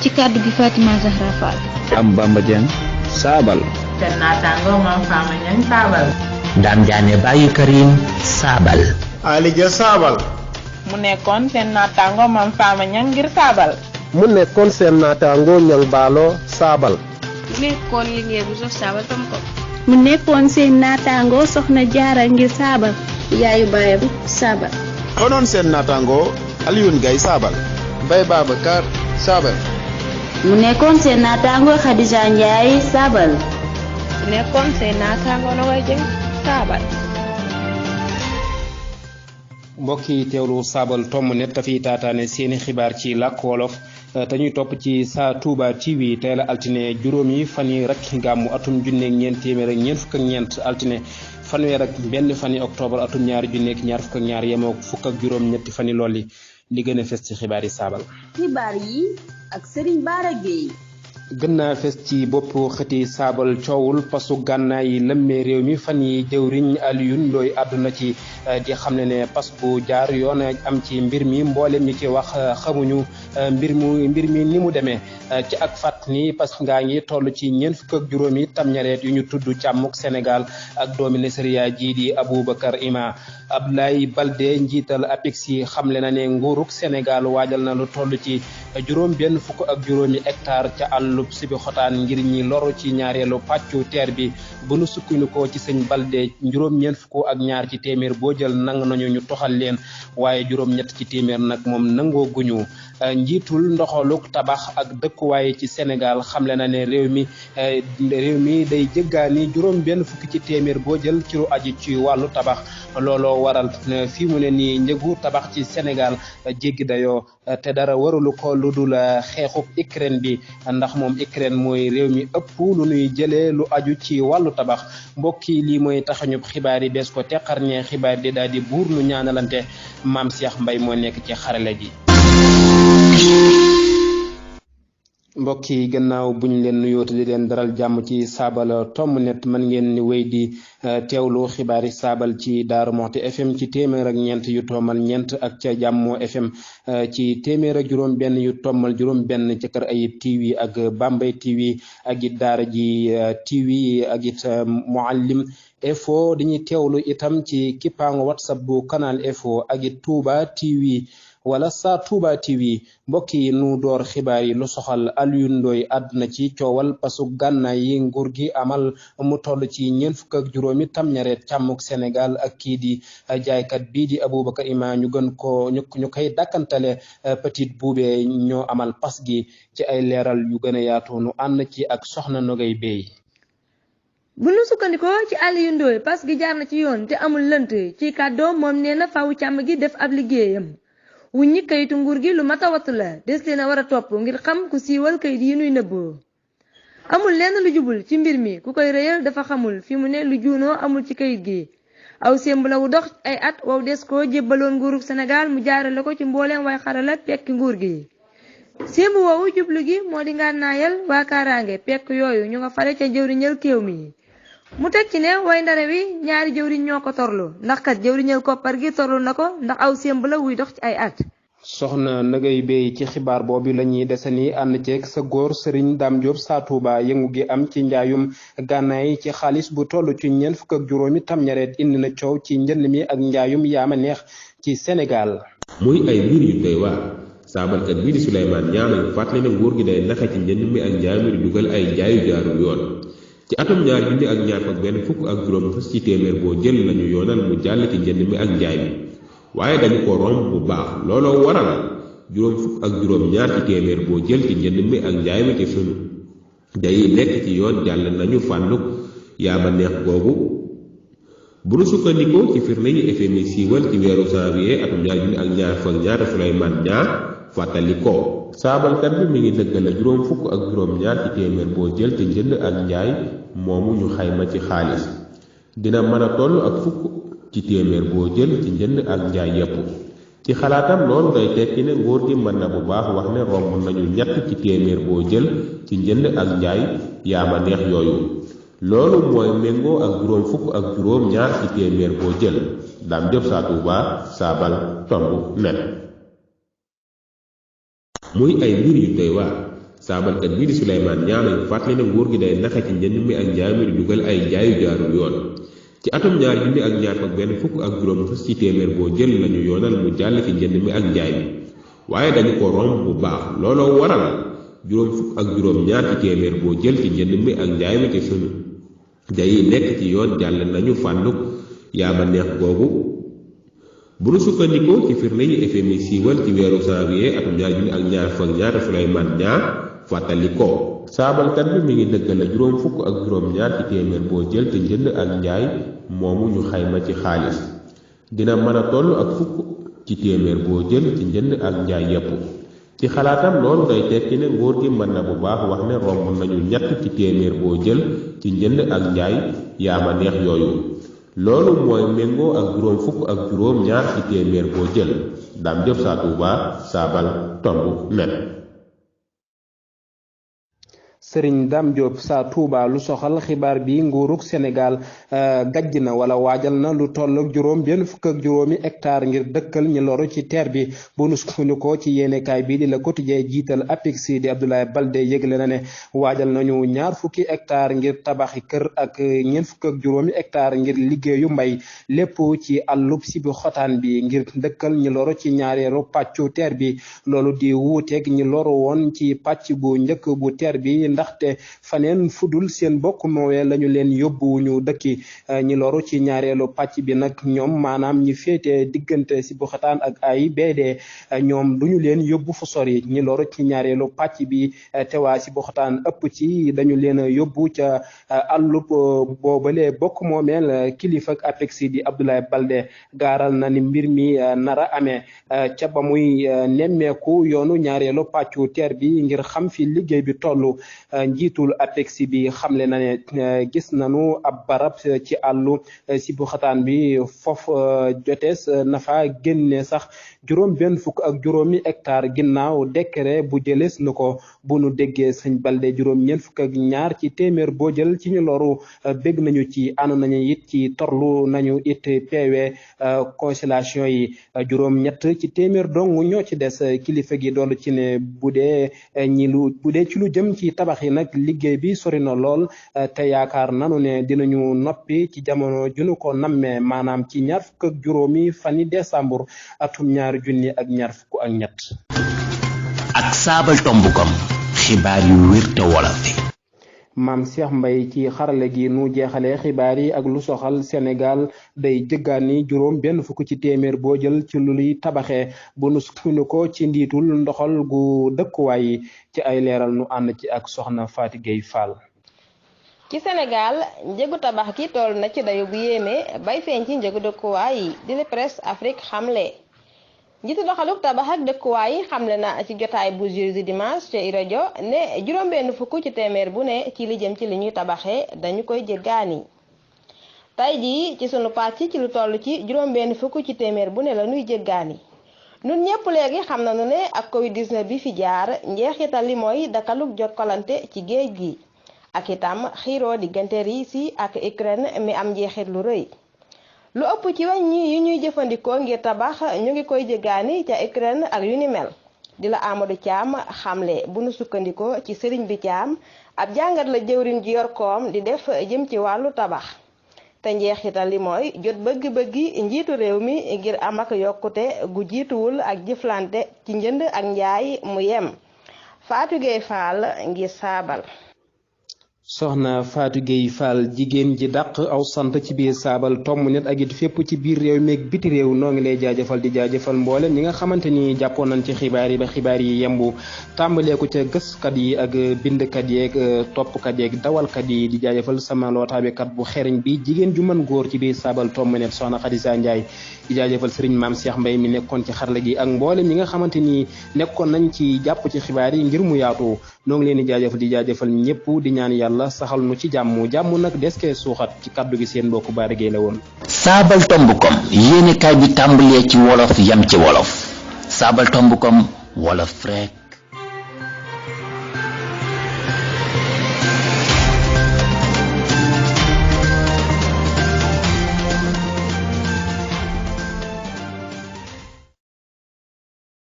ci kàddu gi Fatima Zahra Fall. am Bamba Dieng saabal. seen naataango Mame Fama Niang saabal. Dame Diané Baye Karim saabal. Ali Dia saabal. mu nekkoon seen naataango Mame Fama Niang ngir saabal. mu nekkoon seen naataango Niang Baalo saabal. mu nekkoon Linguère bu sof saabal tam ko. mu nekkoon seen naataango Soxna Jaara ngir saabal. yaayu baayam saabal. konoon seen naataango Alioune Gaye saabal. Mbaye Babacar saabal. mu nekkoon seen naataango Khadija Ndiaye saabal. mu nekkoon seen naataango Nogoy Dieng saabal. mbokk yi teewlu saabal tomb net dafiy taataane seeni xibaar ci làkk wolof te ñuy topp ci Sa Touba TV tey la altine juróomi fan yi rek gàmmu atum junneeg ñeent téeméer ak ñeent fukk ak ñeent altine fanweer ak benn fan yi octobre atum ñaari junneeg ñaar fukk ak ñaar yemoo fukk ak juróom ñetti fan yi lool li gën a fes ci xibaar yi saabal. xibaar yi ak Serigne Bara Gueye. gën naa fes ci bopp xëti saabal coowul pasu gànnaay yi lëmmee réew mi fan yi jëwriñ Alioune Ndoye àdduna ci di xam ne pas bu jaar yoon am ci mbir mi mboolem ñi ci wax xamuñu mbir mi ni mu demee ci ak fàtt ni pas ngaa ngi toll ci ñeent fukk ak juróomi tamñareet yu ñu tudd càmmuk Sénégal ak doomi Nesriya ji di Aboubacar Ima Abdoulaye Baldé njiital APEX yi xamle na ne nguuruk Sénégal waajal na lu toll ci juróom benn fukk ak juróomi hectare ca àllub sibi xotaan ngir ñi loru ci ñaareelu pàccu teer bi bu nu sukkandikoo ci sëñ Baldé juróom ñeent fukk ak ñaar ci téeméer boo jël nang nañu ñu toxal leen waaye juróom ñett ci téeméer nag moom nangoo guñu njiitul ndoxaluk tabax ak dëkkuwaay ci Sénégal xamle na ne réew mi day jëggaani juróom benn fukki ci téeméer boo jël ci lu aji ci wàllu tabax looloo waral fii mu ne nii njëgu tabax ci Sénégal jéggi dayoo te dara warulu ko lu dul xeexub Ukraine bi ndax moom Ukraine mooy réew mi ëpp lu nuy jëlee lu aju ci wàllu tabax mbokk yi lii mooy taxañub xibaar yi bees ko teqarñee xibaar di daal di buur nu ñaanalante Maam Cheikh Mbaye moo nekk ci xarale gi. mbokk yi gannaaw buñ leen nuyooti di leen daral jàmm ci saabal tomb net mën ngeen ni wéy di teewlu xibaari saabal ci Daaru Moxti FM ci téeméer ak ñeent yu toomal ñeent ak ca Jàmmoo FM ci téeméer ak juróom benn yu toomal juróom benn ca Kër Ayib TV ak Bambey TV ak it Daara ji TV ak it Muallim Info dañuy teewlu itam ci kippaangu WhatsApp bu Canal Info ak it Touba TV wala Sa Touba TV mbokk yi nu door xibaar yi lu soxal Alioune Ndoye àdduna ci coowal pasu gànnaay yi nguur gi amal mu toll ci ñeent fukk ak juróomi tamñareet càmmuk Sénégal ak kii di jaaykat bii di Aboubacar Ima ñu gën ko ñu koy dàkkantale Petite Boubé ñoo amal pas gi ci ay leeral yu gën a yaatu nu ànd ci ak soxna Nogay Bey. bu nu sukkandikoo ci Alioune Ndoye pas gi jaar na ci yoon te amul lënt ci kàddoom moom nee na faaw càmm gi def ab liggéeyam. wuññi kayitu nguur gi lu mat a wattu la des leen a war a topp ngir xam ku siiwal kayit yi nuy nëbboo amul lenn lu jubul ci mbir mi ku koy rëyal dafa xamul fi mu ne lu juunoo amul ci kayit gi aw sémb la wu dox ay at wow des ko jébbaloon nguurug Sénégal mu jaarale ko ci mbooleem way xarala pekki nguur gi sémb woowu jublu gi moo di ngànnaayal waa kaaraange pekk yooyu ñu nga fare ca jëwriñal kéew mi mu teg ci ne way ndare wi ñaari jëwriñ ñoo ko torlu ndax kat jëwriñal koppar gi torlu na ko ndax aw sémb la wuy dox ci ay at. soxna Nagay Bey ci xibaar boobu la ñuy desani ànd ceeg sa góor Serigne Dame Diop Sa Touba yëngu gi am ci njaayum gànnaay ci xaalis bu toll ci ñeent fukk ak juróomi tamñareet indi na coow ci njënd mi ak njaayum yaama neex ci Sénégal. muy ay mbir yu doy waar saabalkat bii di Souleymane Niang fàttali ne nguur gi day naxe ci njënd mi ak njaay mi di dugal ay njaayu jaarul yoon. ci atum ñaar junni ak ñaar fukk benn fukk ak juróom fës ci téeméer boo jël lañu yoonal mu jàll ci njënd mi ak njaay mi waaye dañu ko romb bu baax looloo waral juróom fukk ak juróom ñaar ci téeméer boo jël ci njënd mi ak njaay mi ci sunu day nekk ci yoon jàll nañu fànnuk yaama neex googu bu nu sukkandikoo ci firnde yi FMI siiwal ci weeru janvier atum ñaar junni ak ñaar fukk ak ñaar Souleymane Niang fàttali ko saabalkat bi mi ngi dëggale juróom fukk ak juróom ñaar ci téeméer boo jël ci njënd ak njaay moomu ñu xayma ci xaalis dina mën a toll ak fukk ci téeméer boo jël ci njënd ak njaay yépp ci xalaatam loolu day tekki ne nguur gi mën na bu baax wax ne romb nañu ñett ci téeméer boo jël ci njënd ak njaay yaama neex yooyu loolu mooy méngoo ak juróom fukk ak juróom ñaar ci téeméer boo jël Dame Diop Sa Touba saabal tomb net muy ay mbir yu doy waar saabalkat bii di Souleymane Niang nag fàttali ne nguur gi day naxe ci njënd mi ak njaay mi di dugal ay jaayu jaarul yoon ci atum 2021 fukk ak juróom fas ci téeméer boo jël lañu yoonal mu jàll ci njënd mi ak njaay mi waaye dañu ko romb bu baax looloo waral juróom fukk ak juróom ñaar ci téeméer boo jël ci njënd mi ak njaay mi ci sunu jayi nekk ci yoon jàll nañu fànnuk yaama neex googu bu nu sukkandikoo ci firnde yi FMI siiwal ci weeru janvier atum 2022 Souleymane Niang fàttali ko saabalkat bi mi ngi dëggale juróom fukk ak juróom ñaar ci téeméer boo jël te njënd ak njaay moomu ñu xayma ci xaalis dina mën a toll ak fukk ci téeméer boo jël ci njënd ak njaay yépp ci xalaatam loolu day tekki ne nguur gi mën na bu baax wax ne romb nañu ñett ci téeméer boo jël ci njënd ak njaay yaama neex yooyu loolu mooy méngoo ak juróom fukk ak juróom ñaar ci téeméer boo jël Dame Diop Sa Touba Saabal Tomb net Sëriñ Dame Diop Sa Touba lu soxal xibaar bi nguurug Sénégal gajj na wala waajal na lu tollook benn fukk ak juróomi hectare ngir dëkkal ñi loru ci teer bi bu nu sukkandikoo ci yéenekaay bi di Le Quotidien jiital APEX di Abdoulaye Baldé yëgle na ne waajal nañu ñaar fukki hectare ngir tabaxi kër ak ñeent fukk ak juróomi hectare ngir liggéeyu mbay lépp ci àllub si bi xotaan bi ngir dëkkal ñi loru ci ñaareelu pàccu teer bi loolu di wuuteeg ñi loru woon ci pàcc bu njëkk bu teer bi ndaxte faneen fudul seen bokk moowee lañu leen yóbbu ñu dëkki ñi loru ci ñaareelu pàcc bi nag ñoom maanaam ñi féete diggante si bu xataan ak AIBD ñoom duñu leen yóbbu fu sori ñi loru ci ñaareelu pàcc bi te waa si bu xataan ëpp ci dañu leen yóbbu ca àllub boobale bokk moomeel kilifa ak APEX di Abdoulaye Baldé gaaral na ni mbir mi nara amee ca ba muy nemmeeku yoonu ñaareelu pàccu teer bi ngir xam fi liggéey bi tollu njiitul APEX bi xamle na ne gis nañu ab barab ci àllu si bu xataan bi foofu jotees nafa génne sax benn fukk ak juróomi hectare ginnaaw décret bu jëlees na ko bu nu déggee sëñ Baldé ñeent fukk ak ñaar ci téeméer boo jël ci ñu loru bég nañu ci ànd nañu it ci torlu nañu it PV constellation yi ñett ci téeméer dong ñoo ci des kilifa gi doolu ci ne bu dee ci lu jëm ci tabax yi nag liggéey bi sori na lool te yaakaar nanu ne dinañu noppi ci jamono junu ko nammee maanaam ci ñaar fukk ak juróomi fani décembre atum 2023. ak Saabal Tomb.com xibaar yu wér te wolof. Maam Cheikh Mbaye ci xarale gi nu jeexalee xibaar yi ak lu soxal Sénégal day jëggaani benn fukk ci téeméer boo jël ci lu luy tabaxee bu nu sukkandikoo ci ndiitul ndoxal gu dëkkuwaay yi ci ay leeral nu ànd ci ak soxna Fatou Gueye Fall. ci Sénégal njëgu tabax gi toll na ci dayu bu yéeme bay feeñ ci njëgu dëkkuwaay yi di la Presse Afrique xamle. njiitu doxaluk tabax ak dëkkuwaay yi xamle na ci jotaay bu jeudi dimanche ci rajo ne benn fukk ci téeméer bu ne ci li jëm ci li ñuy tabaxee dañu koy jéggaani tey jii ci sunu pàcc ci lu toll ci benn fukk ci téeméer bu ne la ñuy jéggaani nun ñëpp léegi xam nañu ne ak Covid-19 bi fi jaar njeexital li mooy dakaluk jokkalante ci géej gi ak itam xiiroo diggante Russie ak Ukraine mi am njeexit lu rëy lu ëpp ci weñ yi ñuy jëfandikoo ngir tabax ñu ngi koy jéggaani ca Ukraine ak yu ni mel di la Amadou Thiam xamle bu nu sukkandikoo ci sëriñ bi Thiam ab jàngat la jëwriñ ji yor koom di def jëm ci wàllu tabax te njeexital li mooy jot bëgg-bëggi njiitu réew mi ngir am ak yokkute gu jiituwul ak jëflante ci njënd ak njaay mu yem Fatou Gueye Fall ngir Saabal. soxna Fatou Gueye Fall jigéen ji dàq aw sant ci biir Saabal Tomb net ak it fépp ci biir réew meeg biti réew noo ngi lay jaajëfal di jaajëfal mboole ñi nga xamante ni jàppoon nañ ci xibaar yi ba xibaar yi yembu tàmbalee ko ca gëskat yi ak bindkat yeeg toppkat yeeg dawalkat yi di jaajëfal sama lootaabekat bu xereñ bi jigéen ju mën góor ci biir Saabal Tomb net soxna Khadija Ndiaye di jaajëfal sëriñ Maam Cheikh Mbaye mi nekkoon ci xarala gi ak mboole ñi nga xamante ni nekkoon nañ ci jàpp ci xibaar yi ngir mu yaatu noo ngi leen di jaajëfal ñëpp di ñaan yàlla saxal nu ci jàmm nag des koy suuxat ci kaddu gi seen mbokku Bara Gueye la woon. Saabal Tomb.com yéenekaay bi tàmbalee ci wolof yam ci wolof Saabal Tomb.com wolof rek